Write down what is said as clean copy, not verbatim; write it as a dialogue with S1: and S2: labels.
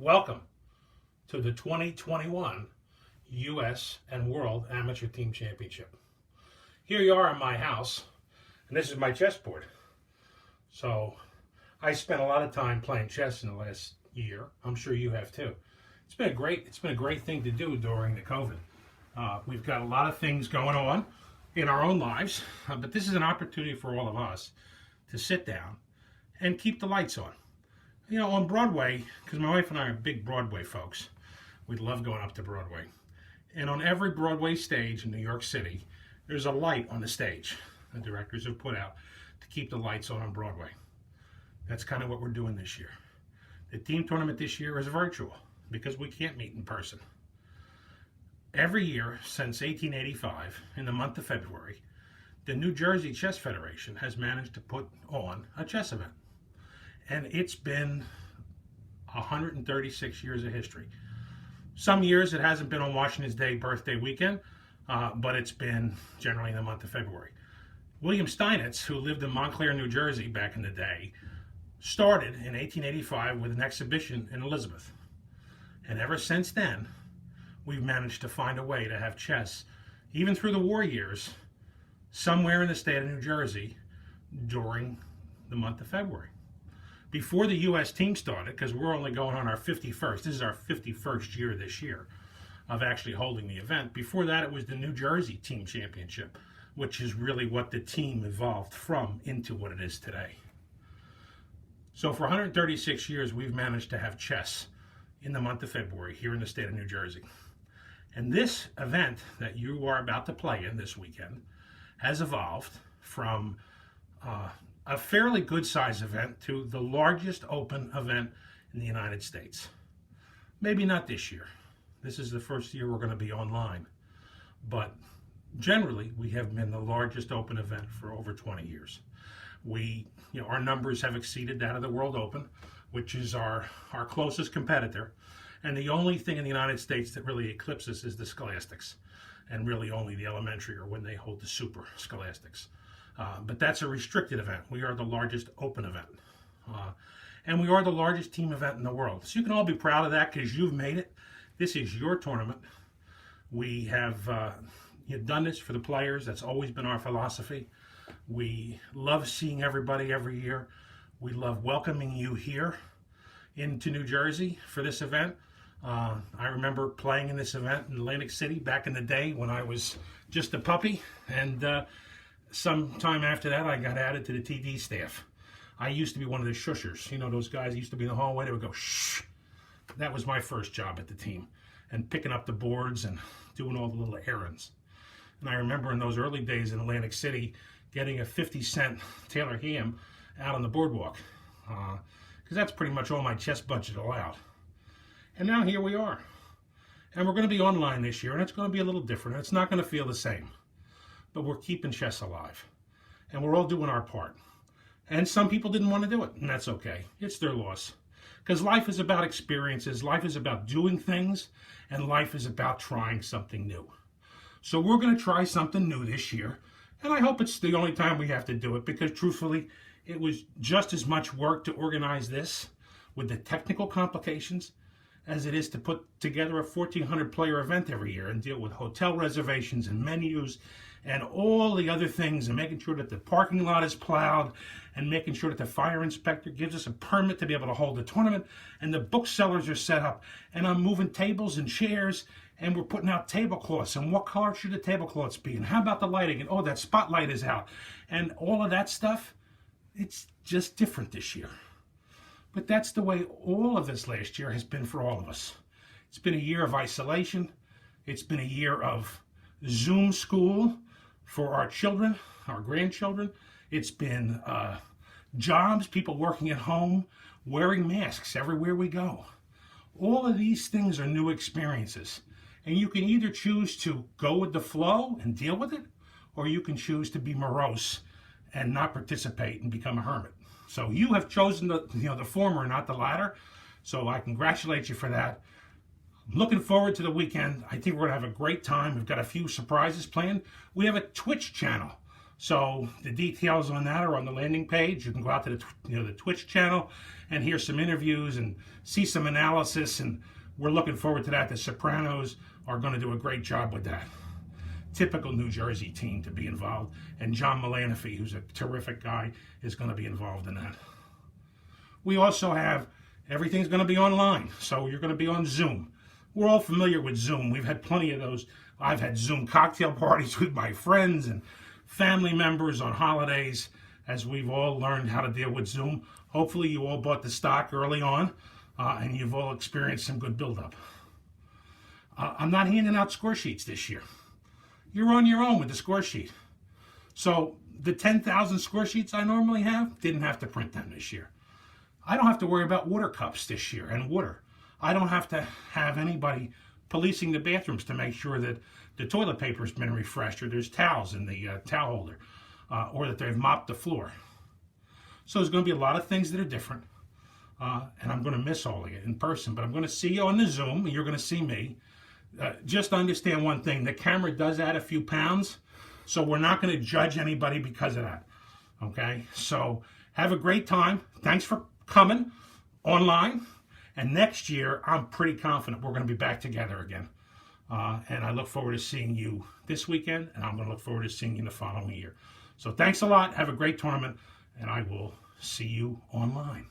S1: Welcome to the 2021 U.S. and World Amateur Team Championship. Here you are in my house, and this is my chessboard. So I spent a lot of time playing chess in the last year. I'm sure you have too. It's been a great thing to do during the COVID. We've got a lot of things going on in our own lives, but this is an opportunity for all of us to sit down and keep the lights on. You know, on Broadway, because my wife and I are big Broadway folks, we love going up to Broadway. And on every Broadway stage in New York City, there's a light on the stage the directors have put out to keep the lights on Broadway. That's kind of what we're doing this year. The team tournament this year is virtual because we can't meet in person. Every year since 1885, in the month of February, the New Jersey Chess Federation has managed to put on a chess event. And it's been 136 years of history. Some years it hasn't been on Washington's Day birthday weekend, but it's been generally in the month of February. William Steinitz, who lived in Montclair, New Jersey back in the day, started in 1885 with an exhibition in Elizabeth. And ever since then, we've managed to find a way to have chess, even through the war years, somewhere in the state of New Jersey during the month of February. Before the U.S. team started, because we're only going on our 51st, this is our 51st year this year of actually holding the event. Before that, it was the New Jersey Team Championship, which is really what the team evolved from into what it is today. So for 136 years, we've managed to have chess in the month of February here in the state of New Jersey. And this event that you are about to play in this weekend has evolved from a fairly good size event to the largest open event in the United States. Maybe not this year. This is the first year we're going to be online. But generally, we have been the largest open event for over 20 years. Our numbers have exceeded that of the World Open, which is our closest competitor. And the only thing in the United States that really eclipses is the Scholastics, and really only the elementary or when they hold the Super Scholastics. But that's a restricted event. We are the largest open event. And we are the largest team event in the world. So you can all be proud of that because you've made it. This is your tournament. We have done this for the players. That's always been our philosophy. We love seeing everybody every year. We love welcoming you here into New Jersey for this event. I remember playing in this event in Atlantic City back in the day when I was just a puppy, and sometime after that I got added to the TD staff. I used to be one of the shushers. You know, those guys used to be in the hallway, they would go shh. That was my first job at the team, and picking up the boards and doing all the little errands. And I remember in those early days in Atlantic City getting a 50-cent Taylor ham out on the boardwalk, because that's pretty much all my chess budget allowed. And now here we are. And we're going to be online this year, and it's going to be a little different. It's not going to feel the same. But we're keeping chess alive. And we're all doing our part. And some people didn't want to do it, and that's okay. It's their loss. Because life is about experiences, life is about doing things, and life is about trying something new. So we're going to try something new this year, and I hope it's the only time we have to do it, because truthfully, it was just as much work to organize this with the technical complications as it is to put together a 1,400 player event every year and deal with hotel reservations and menus and all the other things, and making sure that the parking lot is plowed and making sure that the fire inspector gives us a permit to be able to hold the tournament, and the booksellers are set up, and I'm moving tables and chairs, and we're putting out tablecloths, and what color should the tablecloths be, and how about the lighting, and oh, that spotlight is out, and all of that stuff. It's just different this year. But that's the way all of this last year has been for all of us. It's been a year of isolation. It's been a year of Zoom school for our children, our grandchildren. It's been jobs, people working at home, wearing masks everywhere we go. All of these things are new experiences. And you can either choose to go with the flow and deal with it, or you can choose to be morose and not participate and become a hermit. So you have chosen the former, not the latter. So I congratulate you for that. I'm looking forward to the weekend. I think we're going to have a great time. We've got a few surprises planned. We have a Twitch channel So the details on that are on the landing page. You can go out to the Twitch channel and hear some interviews and see some analysis, and we're looking forward to that. The Sopranos are going to do a great job with that. Typical New Jersey team to be involved, and John Mulanaphy, who's a terrific guy, is going to be involved in that. We also have, everything's going to be online, so you're going to be on Zoom. We're all familiar with Zoom. We've had plenty of those. I've had Zoom cocktail parties with my friends and family members on holidays, as we've all learned how to deal with Zoom. Hopefully you all bought the stock early on, and you've all experienced some good buildup. I'm not handing out score sheets this year. You're on your own with the score sheet. So the 10,000 score sheets I normally have, didn't have to print them this year. I don't have to worry about water cups this year and water. I don't have to have anybody policing the bathrooms to make sure that the toilet paper's been refreshed, or there's towels in the towel holder, or that they've mopped the floor. So there's going to be a lot of things that are different, and I'm going to miss all of you in person, but I'm going to see you on the Zoom, and you're going to see me. Just understand one thing, the camera does add a few pounds, so we're not going to judge anybody because of that, okay? So have a great time. Thanks for coming online, and next year I'm pretty confident we're going to be back together again, and I look forward to seeing you this weekend, and I'm going to look forward to seeing you the following year. So thanks a lot, have a great tournament, and I will see you online.